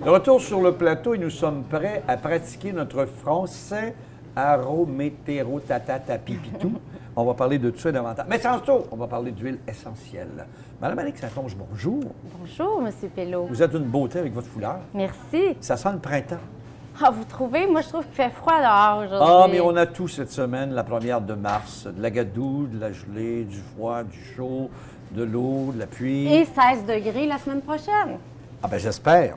De retour sur le plateau et nous sommes prêts à pratiquer notre français arométéro-tata-tapipitou. On va parler de tout ça davantage. Mais tantôt, on va parler d'huile essentielle. Madame Annick Saint-Onge, bonjour. Bonjour, M. Pelleau. Vous êtes une beauté avec votre foulard. Merci. Ça sent le printemps. Ah, vous trouvez? Moi, je trouve qu'il fait froid dehors aujourd'hui. Ah, mais on a tout cette semaine, la première de mars. De la gadoue, de la gelée, du froid, du chaud, de l'eau, de la pluie. Et 16 degrés la semaine prochaine. Ah ben j'espère.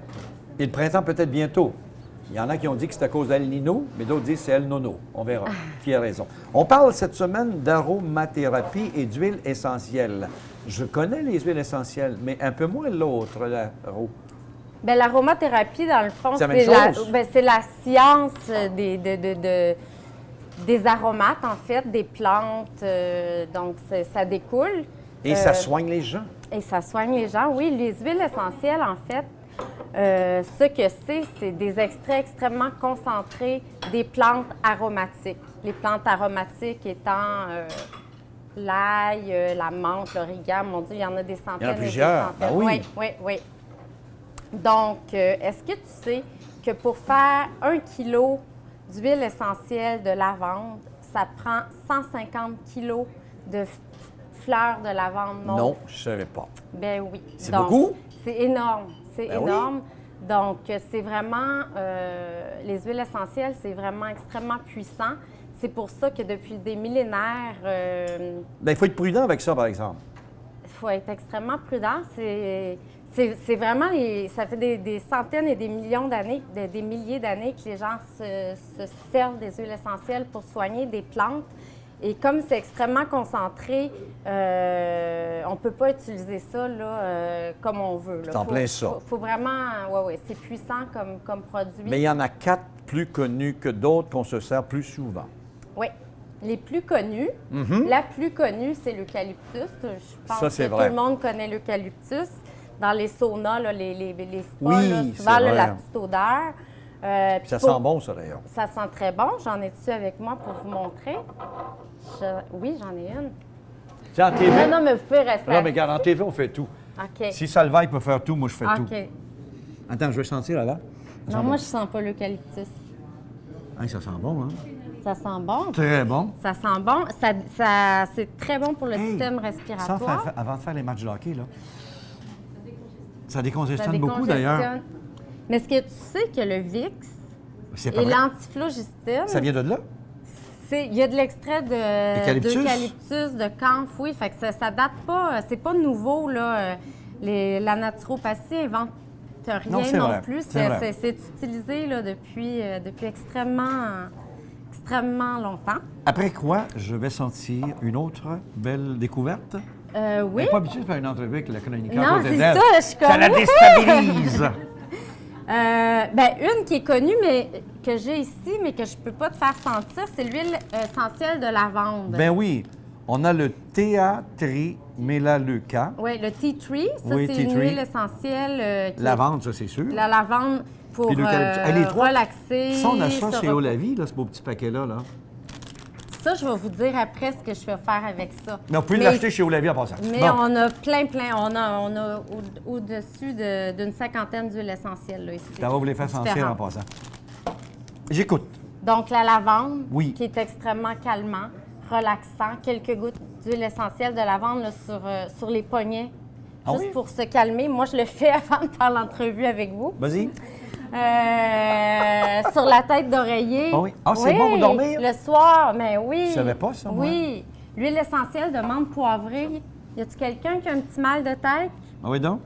Et le printemps peut-être bientôt. Il y en a qui ont dit que c'est à cause d'El Nino, mais d'autres disent que c'est El Nono. On verra qui a raison. On parle cette semaine d'aromathérapie et d'huile essentielle. Je connais les huiles essentielles, mais un peu moins l'autre, la ro. Bien, l'aromathérapie, dans le fond, C'est la même chose? c'est la science des aromates, en fait, des plantes. Donc, ça découle. Et ça soigne les gens. Et ça soigne les gens, oui. Les huiles essentielles, en fait, ce que c'est des extraits extrêmement concentrés des plantes aromatiques. Les plantes aromatiques étant l'ail, la menthe, l'origan. Mon Dieu, il y en a des centaines. Il y en a plusieurs. Et des centaines. Ah oui. Oui. Donc, est-ce que tu sais que pour faire 1 kilo d'huile essentielle de lavande, ça prend 150 kilos de fleurs de lavande mauve? Non, je ne savais pas. Ben oui. C'est Donc, beaucoup? C'est énorme. C'est Ben oui. énorme. Donc, c'est vraiment, les huiles essentielles, c'est vraiment extrêmement puissant. C'est pour ça que depuis des millénaires, Bien, il faut être prudent avec ça, par exemple. il faut être extrêmement prudent. C'est vraiment, ça fait des centaines et des millions d'années, des milliers d'années que les gens se servent des huiles essentielles pour soigner des plantes. Et comme c'est extrêmement concentré, on ne peut pas utiliser ça là, comme on veut. C'est en plein ça. Faut vraiment, oui, c'est puissant comme produit. Mais il y en a 4 plus connus que d'autres qu'on se sert plus souvent. Oui. Les plus connus, la plus connue, c'est l'eucalyptus. Je pense Ça, c'est que vrai. tout le monde connaît l'eucalyptus. Dans les saunas, là, les spas, Oui, là, c'est souvent là, vrai. la petite odeur. Puis ça sent bon, ça, d'ailleurs. Ça sent très bon. J'en ai-tu avec moi pour vous montrer? Oui, j'en ai une. C'est en TV. Non, mais vous pouvez rester. Non, mais regarde, en TV, on fait tout. OK. Si Salvaille peut faire tout, moi, je fais tout. OK. Attends, je vais sentir, là. Non, moi, je sens pas l'eucalyptus. Hey, ça sent bon, hein? Ça sent bon. Très bon. Ça sent bon. C'est très bon pour le système respiratoire. Avant de faire les matchs de hockey, là. Ça Ça décongestionne beaucoup, d'ailleurs. décongestionne. Mais est-ce que tu sais que le VIX C'est pas et vrai. l'antiflogistine, Ça vient de là? il y a de l'extrait Eucalyptus? d'eucalyptus, de camphre, oui. Fait que ça date pas, c'est pas nouveau, là. La naturopathie invente rien Non, c'est non vrai. plus. C'est vrai. C'est utilisé là, depuis extrêmement longtemps. Après quoi, je vais sentir une autre belle découverte. Oui. Elle n'est pas habituée de faire une entrevue avec la chroniqueur. Non, côté c'est d'elle. ça, je suis comme... Ça la déstabilise. Une qui est connue, mais que j'ai ici, mais que je peux pas te faire sentir, c'est l'huile essentielle de lavande. Ben oui, on a le Théa-tri-mélaleuca. Oui, le tea tree, ça, Oui, c'est tea une tree. huile essentielle qui Lavande, ça, c'est sûr. la lavande pour Puis l'eucalyptus. Hey, les trois. relaxer. Ça, on a ça se chez repos- Olavi, là, ce beau petit paquet-là. Là. Ça, je vais vous dire après ce que je vais faire avec ça. Mais on peut l'acheter chez Olavi en passant. Mais Bon. on a plein. On a au-dessus d'une cinquantaine d'huiles essentielles là, ici. Ça va vous les faire sentir en Différentes. passant. J'écoute. Donc, la lavande, Oui. qui est extrêmement calmant, relaxant. Quelques gouttes d'huile essentielle de lavande là, sur les poignets, Ah juste oui? pour se calmer. Moi, je le fais avant de faire l'entrevue avec vous. Vas-y. Sur la tête d'oreiller. Ah oui? Ah, c'est bon pour dormir? Le soir, mais oui. Je savais pas ça, moi. Oui. L'huile essentielle de menthe poivrée. Y a-t-il quelqu'un qui a un petit mal de tête? Ah oui, donc?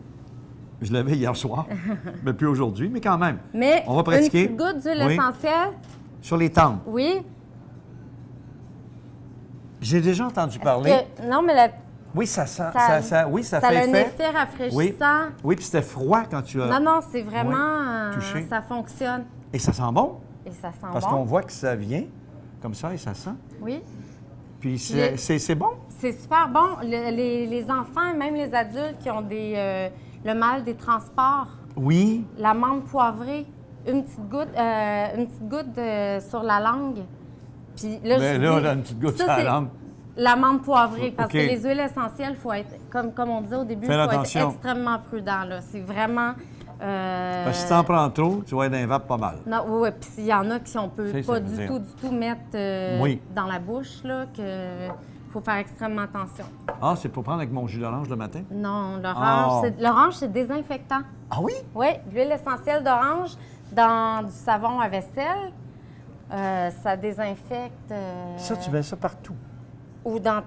Je l'avais hier soir. Mais plus aujourd'hui, mais quand même. Mais On va pratiquer. une petite goutte d'huile Oui. essentielle, Sur les tempes. oui. J'ai déjà entendu parler. Non, mais Oui, ça sent. Oui, ça ça fait a un effet. effet Oui. rafraîchissant. Oui, puis c'était froid quand tu as. Non, c'est vraiment... Oui, touché. ça fonctionne. Et ça sent bon. Et ça sent Parce bon. qu'on voit que ça vient comme ça et ça sent. Oui. Puis Les- c'est bon. C'est super bon. Les enfants, même les adultes qui ont le mal des transports, Oui. la menthe poivrée, une petite goutte sur la langue. Puis là, Mais je là, dis, on a une petite goutte ça, sur la c'est langue. La menthe poivrée, parce OK. que les huiles essentielles, il faut être, comme on disait au début, il Fais faut être attention. extrêmement prudent. Là. C'est vraiment Parce que si tu en prends trop, tu vas être dans les vapes pas mal. Non, oui, puis il y en a qui on peut C'est pas ça, du dire. tout mettre Oui. dans la bouche, là, que faut faire extrêmement attention. Ah, c'est pour prendre avec mon jus d'orange le matin? Non, Ah. l'orange, c'est désinfectant. Ah oui? Oui, l'huile essentielle d'orange dans du savon à vaisselle, ça désinfecte. Ça, tu mets ça partout. Ou dans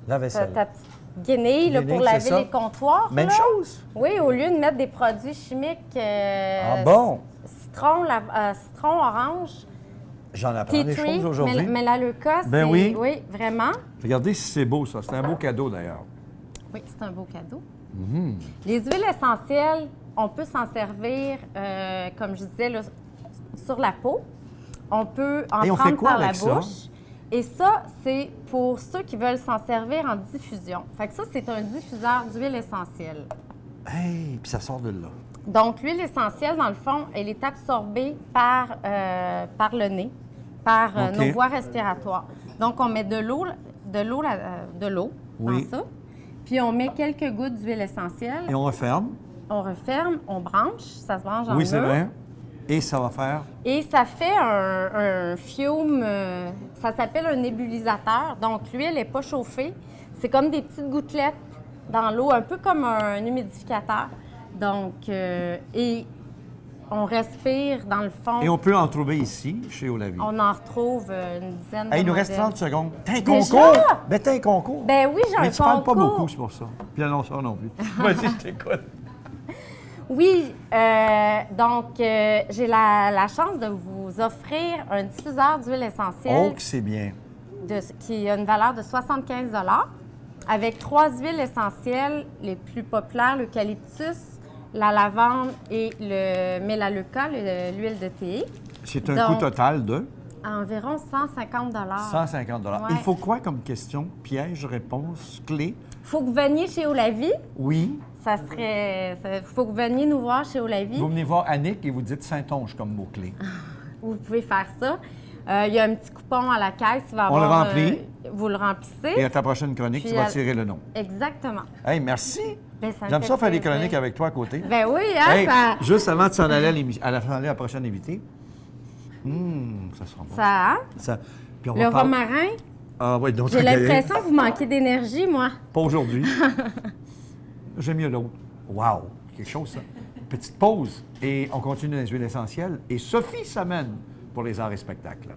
La vaisselle. ta petite guenille là, Guenille, pour c'est laver ça. les comptoirs. Même là. chose? Oui, au lieu de mettre des produits chimiques. Ah bon? Citron, orange, J'en apprends tea des tree, choses aujourd'hui. Melaleuca, Ben oui. Oui, vraiment. Regardez si c'est beau, ça. C'est un beau cadeau, d'ailleurs. Oui, c'est un beau cadeau. Mm-hmm. Les huiles essentielles, on peut s'en servir, comme je disais, là, sur la peau. On peut en Et on fait prendre quoi par la avec ça? bouche. Et ça, c'est pour ceux qui veulent s'en servir en diffusion. Fait que ça, c'est un diffuseur d'huile essentielle. Hey, puis ça sort de là. Donc, l'huile essentielle, dans le fond, elle est absorbée par le nez, par OK. nos voies respiratoires. Donc, on met de l'eau Oui. dans ça. Puis, on met quelques gouttes d'huile essentielle. Et on referme. On referme, on branche. Ça se branche en Oui, c'est mur. vrai. Et ça va faire... Et ça fait un fiume, ça s'appelle un nébulisateur. Donc, l'huile n'est pas chauffée. C'est comme des petites gouttelettes dans l'eau, un peu comme un humidificateur. Donc, et on respire dans le fond. Et on peut en trouver ici, chez Olavi. On en retrouve une dizaine de Hey, il nous reste modèles. 30 secondes. T'as un Déjà? concours? Ben, t'as un concours. Ben oui, j'ai un Mais tu parles pas concours. beaucoup, c'est pour ça. Puis l'annonceur non plus. Vas-y, je t'écoute. Oui, donc j'ai la chance de vous offrir un diffuseur d'huile essentielle Oh, que c'est bien. qui a une valeur de 75 avec 3 huiles essentielles les plus populaires, l'eucalyptus, la lavande et le mélaleuca, l'huile de thé, C'est un Donc, coût total de à environ 150 150 Ouais. Il faut quoi comme question? Piège, réponse, clé? Faut que vous veniez chez Olavi. Oui. Faut que vous veniez nous voir chez Olavi. Vous venez voir Annick et vous dites Saint-Onge comme mot-clé. Vous pouvez faire ça. Il y a un petit coupon à la caisse. Il va On le avoir, remplit. vous le remplissez. Et à ta prochaine chronique, Puis tu vas à- tirer le nom. Exactement. Hey, merci. Ben, ça me J'aime fait ça faire des plaisir. chroniques avec toi à côté. Ben oui, hein, Hey, ça... juste avant de s'en aller à la prochaine invitée. Ça sera bon. Ça, hein? Ça- Puis on Le va parler- romarin, Ah oui, donc j'ai l'impression que vous manquez d'énergie, moi. Pas aujourd'hui. J'aime mieux l'autre. Wow! Quelque chose, ça. Petite pause et on continue dans les huiles essentielles. Et Sophie s'amène pour les arts et spectacles.